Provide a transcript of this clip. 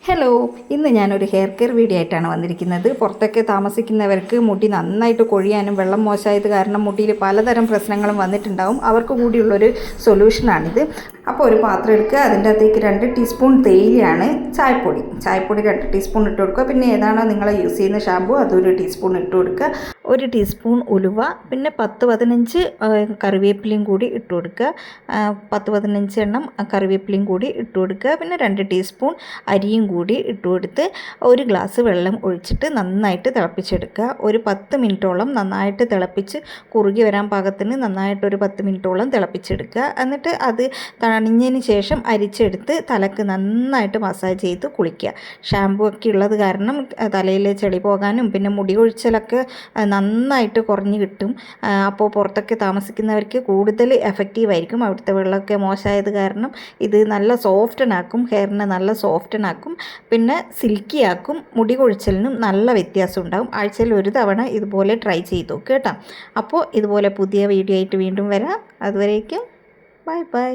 Hello, ഇന്ന് ഞാനൊരു hair care video ആയിട്ടാണ് വന്നിരിക്കുന്നത്. പുറത്തൊക്കെ താമസിക്കുന്നവർക്ക് മുടി നന്നായിട്ട് കൊഴിയാനും വെള്ളം മോശമായത് കാരണം മുടിയിൽ പലതരം പ്രശ്നങ്ങളും വന്നിട്ടുണ്ടാവും. അവർക്ക് കൂടിയുള്ളൊരു സൊല്യൂഷനാണിത്. അപ്പോൾ ഒരു പാത്രം എടുക്കുക, അതിൻ്റെ അകത്തേക്ക് 2 ടീസ്പൂൺ തേയിലയാണ്, ചായപ്പൊടി 2 ടീസ്പൂൺ ഇട്ട് കൊടുക്കുക. പിന്നെ ഏതാണോ നിങ്ങൾ യൂസ് ചെയ്യുന്ന ഷാമ്പു അതൊരു ടീസ്പൂൺ ഇട്ട് കൊടുക്കുക. 1 ടീസ്പൂൺ ഉലുവ, പിന്നെ 10-15 കറിവേപ്പിലയും കൂടി ഇട്ട് കൊടുക്കുക. 10-15 എണ്ണം കറിവേപ്പിലയും കൂടി ഇട്ട് കൊടുക്കുക. പിന്നെ 2 ടീസ്പൂൺ അരിയും കൂടി ഇട്ട് കൊടുത്ത് 1 ഗ്ലാസ് വെള്ളം ഒഴിച്ചിട്ട് നന്നായിട്ട് തിളപ്പിച്ചെടുക്കുക. ഒരു 10 മിനിറ്റോളം നന്നായിട്ട് തിളപ്പിച്ച് കുറുകി വരാൻ പാകത്തിന് നന്നായിട്ടൊരു 10 മിനിറ്റോളം തിളപ്പിച്ചെടുക്കുക. എന്നിട്ട് അത് തണിഞ്ഞതിന് ശേഷം അരിച്ചെടുത്ത് തലക്ക് നന്നായിട്ട് മസാജ് ചെയ്ത് കുളിക്കുക. ഷാമ്പു ഒക്കെ ഉള്ളത് കാരണം തലയിൽ ചെളി പോകാനും പിന്നെ മുടി കൊഴിച്ചിലൊക്കെ നന്നായിട്ട് കുറഞ്ഞ് കിട്ടും. അപ്പോൾ പുറത്തൊക്കെ താമസിക്കുന്നവർക്ക് കൂടുതൽ എഫക്റ്റീവായിരിക്കും. അവിടുത്തെ വെള്ളമൊക്കെ മോശമായത് കാരണം ഇത് നല്ല സോഫ്റ്റനാക്കും, ഹെയറിനെ നല്ല സോഫ്റ്റനാക്കും, പിന്നെ സിൽക്കി ആക്കും. മുടി കൊഴിച്ചിലിനും നല്ല വ്യത്യാസം ഉണ്ടാകും. ആഴ്ചയിൽ ഒരു തവണ ഇതുപോലെ ട്രൈ ചെയ്തു കേട്ടോ. അപ്പോൾ ഇതുപോലെ പുതിയ വീഡിയോ ആയിട്ട് വീണ്ടും വരാം. അതുവരേക്കും ബൈ ബൈ.